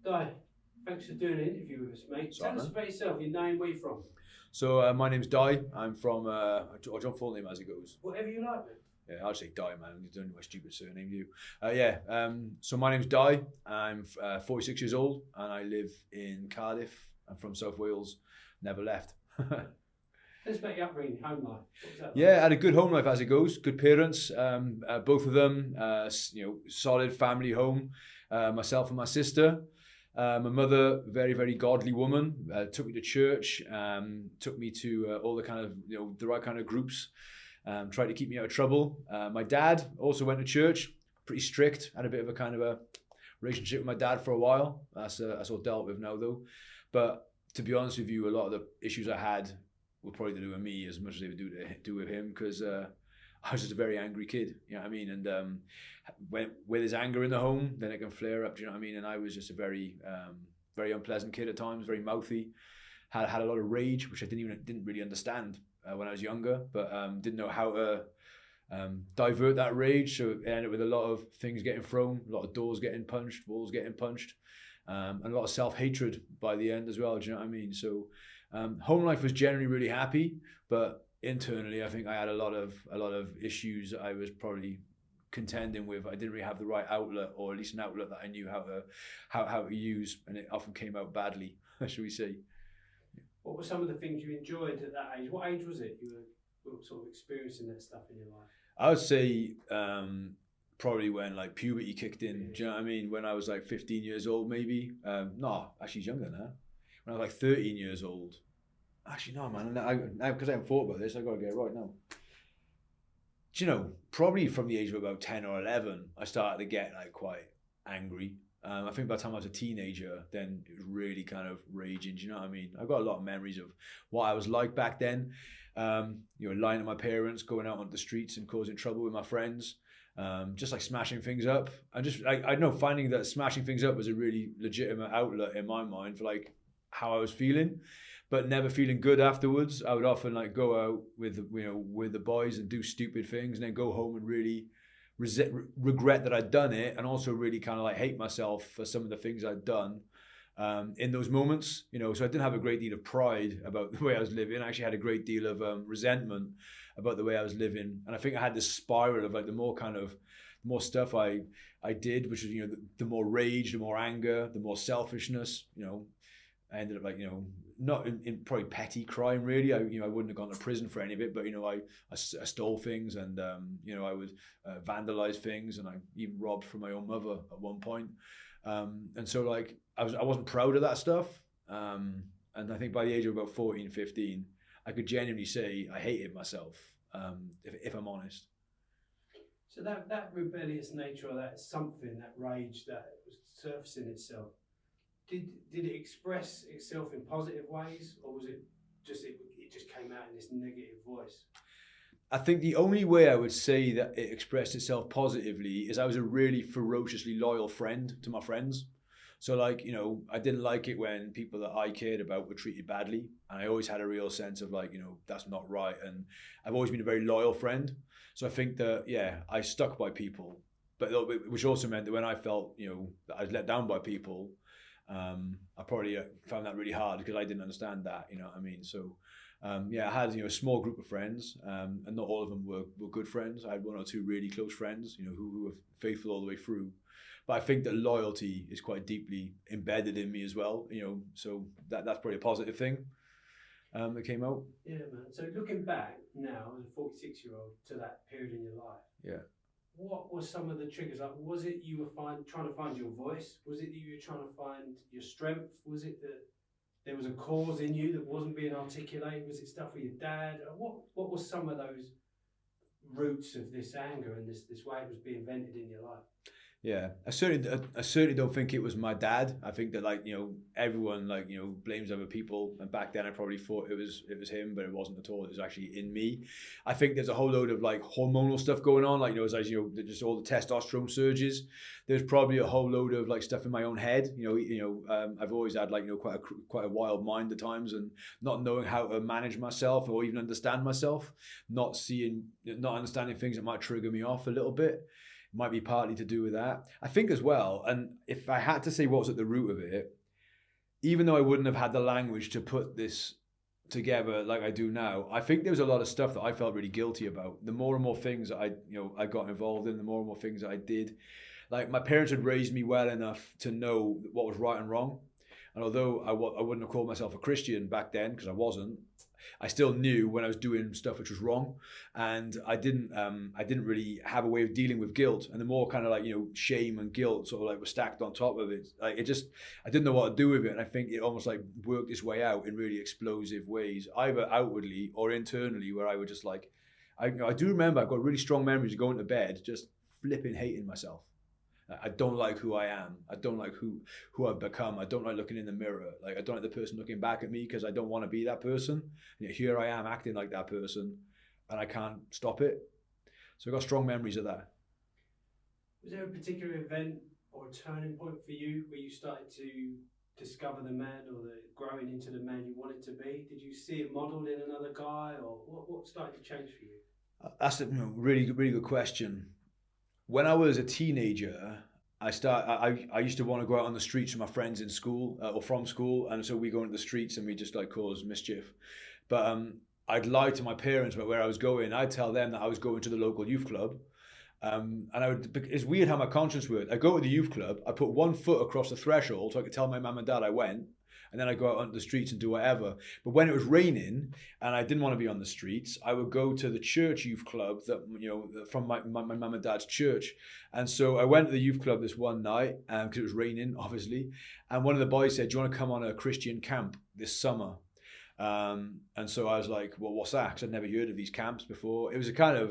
Dai, thanks for doing an interview with us, mate. Sorry, Tell us man. about yourself, your name, where you from. So my name's Dai. I'm from. I'll jump full name as it goes. Whatever you like, mate. Yeah, I'll say Dai, man. You don't know my stupid surname, do you? Yeah. So my name's Dai. I'm 46 years old, and I live in Cardiff. I'm from South Wales. Never left. Tell us about your upbringing, home life. What was that like? Yeah, I had a good home life as it goes. Good parents, both of them. Solid family home. Myself and my sister. My mother, very, very godly woman, took me to church, took me to all the kind of, the right kind of groups, tried to keep me out of trouble. My dad also went to church, pretty strict, had a bit of a kind of a relationship with my dad for a while. That's all dealt with now though. But to be honest with you, a lot of the issues I had were probably to do with me as much as they would do with him, because I was just a very angry kid, you know what I mean? And when there's anger in the home, then it can flare up, do you know what I mean? And I was just a very, very unpleasant kid at times, very mouthy, had a lot of rage, which I didn't really understand when I was younger, but didn't know how to divert that rage. So it ended up with a lot of things getting thrown, a lot of doors getting punched, walls getting punched, and a lot of self-hatred by the end as well, do you know what I mean? So home life was generally really happy, but internally I think I had a lot of issues I was probably contending with. I didn't really have the right outlet, or at least an outlet that I knew how to use, and it often came out badly, shall we say. What were some of the things you enjoyed at that age? What age was it you were sort of experiencing that stuff in your life? I would say probably when like puberty kicked in. Do you know what I mean? When I was like 15 years old, maybe. No, actually it's younger than that. When I was like 13 years old. Actually, no, man. Because I haven't thought about this, I've got to get it right now. Do you know, probably from the age of about 10 or 11, I started to get like quite angry. I think by the time I was a teenager, then it was really kind of raging. Do you know what I mean? I've got a lot of memories of what I was like back then. Lying to my parents, going out on the streets and causing trouble with my friends. Just like smashing things up. And just, I know, finding that smashing things up was a really legitimate outlet in my mind for like how I was feeling, but never feeling good afterwards. I would often like go out with the boys and do stupid things, and then go home and really regret that I'd done it, and also really kind of like hate myself for some of the things I'd done in those moments. So I didn't have a great deal of pride about the way I was living. I actually had a great deal of resentment about the way I was living, and I think I had this spiral of like the more stuff I did, which was the more rage, the more anger, the more selfishness. I ended up like not in probably petty crime really. I wouldn't have gone to prison for any of it, but I stole things, and I would vandalize things, and I even robbed from my own mother at one point. And so like I wasn't proud of that stuff. And I think by the age of about 14, 15, I could genuinely say I hated myself, if I'm honest. So that rebellious nature, or that something, that rage that was surfacing itself, did it express itself in positive ways, or was it just came out in this negative voice? I think the only way I would say that it expressed itself positively is I was a really ferociously loyal friend to my friends. So like, I didn't like it when people that I cared about were treated badly. And I always had a real sense of like, that's not right. And I've always been a very loyal friend. So I think that, yeah, I stuck by people, but which also meant that when I felt, that I was let down by people, I probably found that really hard because I didn't understand that, you know what I mean? So I had a small group of friends, and not all of them were good friends. I had one or two really close friends, who were faithful all the way through. But I think that loyalty is quite deeply embedded in me as well, so that's probably a positive thing that came out. Yeah, man. So looking back now as a 46-year-old to that period in your life, Yeah. what were some of the triggers? Like, was it you were trying to find your voice? Was it that you were trying to find your strength? Was it that there was a cause in you that wasn't being articulated? Was it stuff with your dad? What were some of those roots of this anger and this way it was being vented in your life? Yeah, I certainly don't think it was my dad. I think that everyone blames other people, and back then I probably thought it was him, but it wasn't at all. It was actually in me. I think there's a whole load of hormonal stuff going on, just all the testosterone surges. There's probably a whole load of stuff in my own head. I've always had quite a wild mind at times, and not knowing how to manage myself or even understand myself, not understanding things that might trigger me off a little bit. Might be partly to do with that. I think as well, and if I had to say what was at the root of it, even though I wouldn't have had the language to put this together like I do now, I think there was a lot of stuff that I felt really guilty about. The more and more things that I got involved in, the more and more things that I did. Like, my parents had raised me well enough to know what was right and wrong. And although I wouldn't have called myself a Christian back then, because I wasn't, I still knew when I was doing stuff which was wrong, and I didn't really have a way of dealing with guilt. And the more kind of like, shame and guilt sort of like were stacked on top of it, like I didn't know what to do with it. And I think it almost like worked its way out in really explosive ways, either outwardly or internally, where I would just like, I do remember I've got really strong memories of going to bed just flipping hating myself. I don't like who I am. I don't like who I've become. I don't like looking in the mirror. Like, I don't like the person looking back at me, because I don't want to be that person. And yet here I am acting like that person, and I can't stop it. So I got strong memories of that. Was there a particular event or a turning point for you where you started to discover the man, or the growing into the man you wanted to be? Did you see it modelled in another guy, or what started to change for you? That's a really good question. When I was a teenager, I used to want to go out on the streets with my friends in school or from school, and so we go into the streets and we just like cause mischief. But I'd lie to my parents about where I was going. I'd tell them that I was going to the local youth club, and it's weird how my conscience worked. I go to the youth club, I put one foot across the threshold so I could tell my mum and dad I went, and then I go out onto the streets and do whatever. But when it was raining and I didn't want to be on the streets, I would go to the church youth club that, from my mum and dad's church. And so I went to the youth club this one night, because it was raining, obviously. And one of the boys said, "Do you want to come on a Christian camp this summer?" And so I was like, "Well, what's that?" Because I'd never heard of these camps before. It was a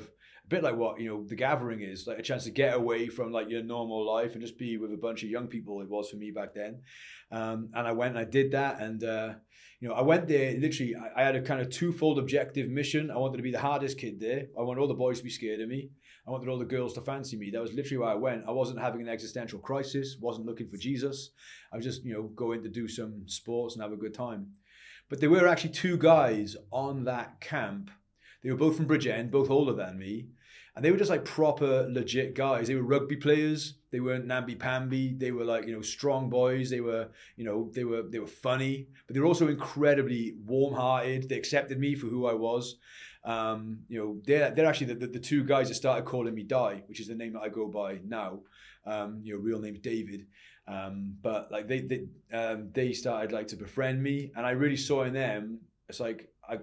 bit like what, the gathering is, like a chance to get away from like your normal life and just be with a bunch of young people. It was for me back then. And I went and I did that. And, I went there, literally, I had a kind of twofold objective mission. I wanted to be the hardest kid there. I wanted all the boys to be scared of me. I wanted all the girls to fancy me. That was literally why I went. I wasn't having an existential crisis, wasn't looking for Jesus. I was just, going to do some sports and have a good time. But there were actually two guys on that camp. They were both from Bridgend, both older than me. And they were just like proper legit guys. They were rugby players. They weren't namby-pamby. They were like, strong boys. They were, they were funny, but they were also incredibly warm-hearted. They accepted me for who I was. They're actually the two guys that started calling me Dai, which is the name that I go by now. Real name's David. But like they started like to befriend me, and I really saw in them, it's like, I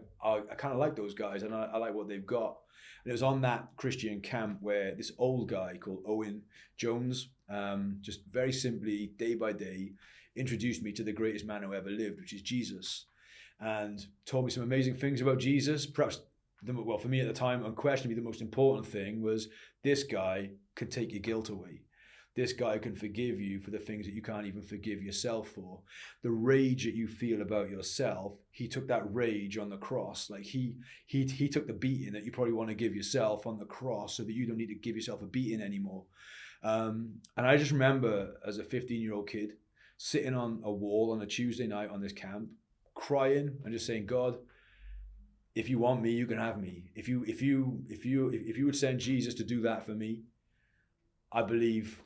kind of like those guys, and I like what they've got. And it was on that Christian camp where this old guy called Owen Jones, just very simply, day by day, introduced me to the greatest man who ever lived, which is Jesus, and told me some amazing things about Jesus. Perhaps, for me at the time, unquestionably the most important thing was, this guy could take your guilt away. This guy can forgive you for the things that you can't even forgive yourself for. The rage that you feel about yourself, he took that rage on the cross. Like he took the beating that you probably want to give yourself on the cross, so that you don't need to give yourself a beating anymore. And I just remember as a 15-year-old kid sitting on a wall on a Tuesday night on this camp, crying and just saying, "God, if you want me, you can have me. If you would send Jesus to do that for me, I believe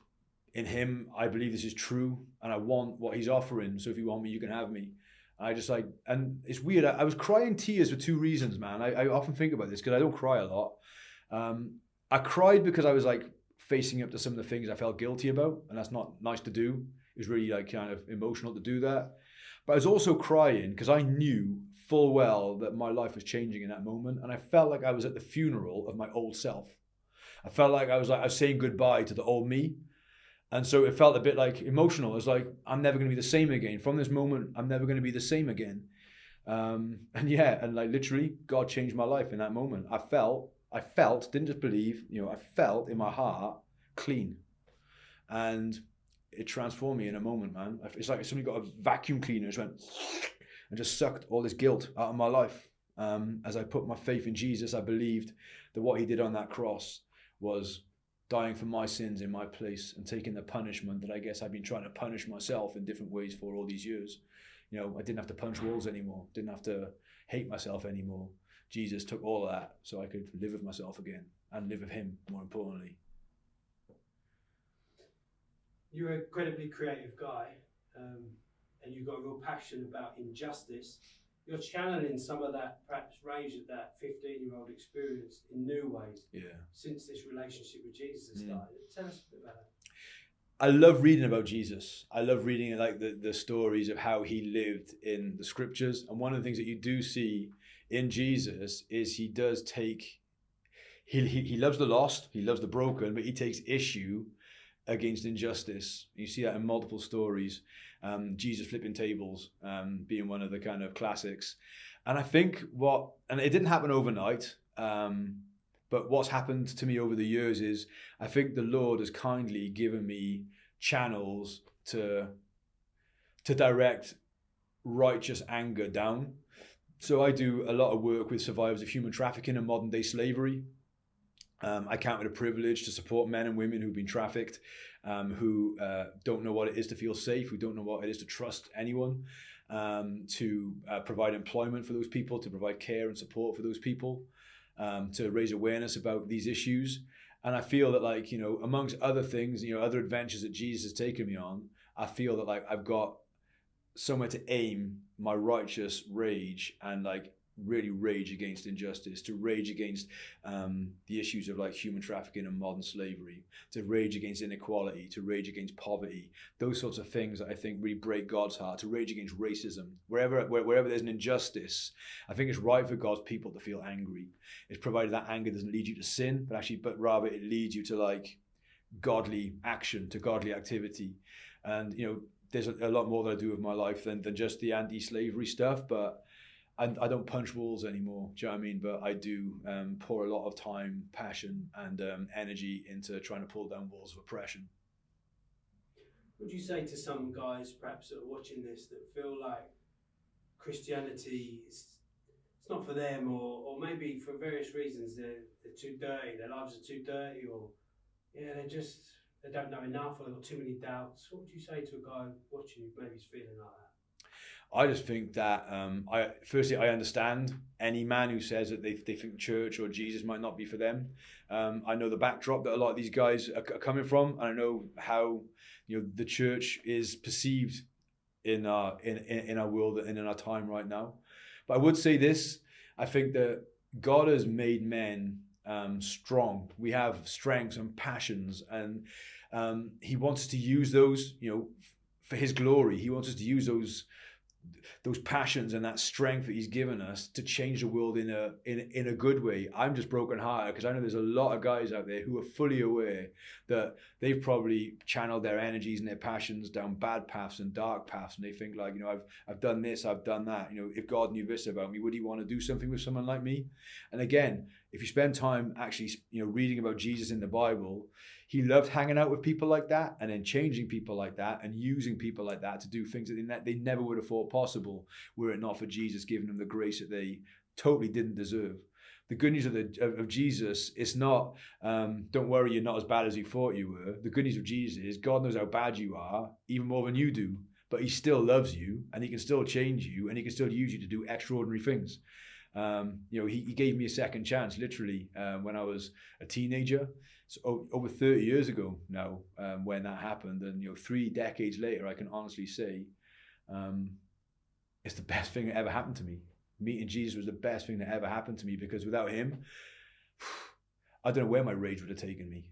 in him. I believe this is true, and I want what he's offering. So if you want me, you can have me." I just like, and it's weird. I was crying tears for two reasons, man. I often think about this because I don't cry a lot. I cried because I was like facing up to some of the things I felt guilty about, and that's not nice to do. It was really like kind of emotional to do that. But I was also crying because I knew full well that my life was changing in that moment, and I felt like I was at the funeral of my old self. I felt like I was saying goodbye to the old me. And so it felt a bit like emotional. It was like, I'm never going to be the same again. From this moment, I'm never going to be the same again. And like literally, God changed my life in that moment. I felt, didn't just believe, I felt in my heart clean. And it transformed me in a moment, man. It's like somebody got a vacuum cleaner, just went and just sucked all this guilt out of my life. As I put my faith in Jesus, I believed that what he did on that cross was dying for my sins in my place and taking the punishment that I guess I've been trying to punish myself in different ways for all these years. I didn't have to punch walls anymore, didn't have to hate myself anymore. Jesus took all of that so I could live with myself again and live with him, more importantly. You're an incredibly creative guy, and you've got a real passion about injustice. You're channeling some of that, perhaps range of that 15-year-old experience in new ways. Yeah. Since this relationship with Jesus has started. Tell us a bit about that. I love reading about Jesus. I love reading like the stories of how he lived in the scriptures. And one of the things that you do see in Jesus is he does take, he loves the lost, he loves the broken, but he takes issue against injustice. You see that in multiple stories. Jesus flipping tables being one of the kind of classics. And I think and it didn't happen overnight, but what's happened to me over the years is I think the Lord has kindly given me channels to direct righteous anger down. So I do a lot of work with survivors of human trafficking and modern day slavery. I count it a privilege to support men and women who've been trafficked, who don't know what it is to feel safe, who don't know what it is to trust anyone, to provide employment for those people, to provide care and support for those people, to raise awareness about these issues. And I feel that, like, you know, amongst other things, you know, other adventures that Jesus has taken me on, I feel that like I've got somewhere to aim my righteous rage and like really rage against injustice, to rage against the issues of like human trafficking and modern slavery, to rage against inequality, to rage against poverty, those sorts of things that I think really break God's heart, to rage against racism. Wherever there's an injustice, I think it's right for God's people to feel angry. It's provided that anger doesn't lead you to sin, but rather it leads you to like godly action, to godly activity. And you know, there's a lot more that I do with my life than just the anti-slavery stuff, but I don't punch walls anymore, do you know what I mean? But I do pour a lot of time, passion, and energy into trying to pull down walls of oppression. What would you say to some guys, perhaps, that are watching this that feel like Christianity is it's not for them, or maybe for various reasons they're too dirty, their lives are too dirty, or they don't know enough, or they've got too many doubts? What would you say to a guy watching who maybe is feeling like that? I just think that, I understand any man who says that they think church or Jesus might not be for them. I know the backdrop that a lot of these guys are coming from, and I know how, you know, the church is perceived in our world and in our time right now. But I would say this: I think that God has made men strong. We have strengths and passions, and He wants us to use those, you know, for His glory. He wants us to use those passions and that strength that He's given us to change the world in a good way. I'm just brokenhearted because I know there's a lot of guys out there who are fully aware that they've probably channeled their energies and their passions down bad paths and dark paths, and they think like, you know, I've done this, I've done that. You know, if God knew this about me, would He want to do something with someone like me? And again, if you spend time actually, you know, reading about Jesus in the Bible, He loved hanging out with people like that, and then changing people like that, and using people like that to do things that they never would have thought possible were it not for Jesus giving them the grace that they totally didn't deserve. The good news of Jesus is not, don't worry, you're not as bad as you thought you were. The good news of Jesus is God knows how bad you are, even more than you do, but He still loves you, and He can still change you, and He can still use you to do extraordinary things. You know, he gave me a second chance, literally, when I was a teenager. So over 30 years ago now, when that happened, and you know, 3 decades later, I can honestly say, it's the best thing that ever happened to me. Meeting Jesus was the best thing that ever happened to me, because without Him, I don't know where my rage would have taken me.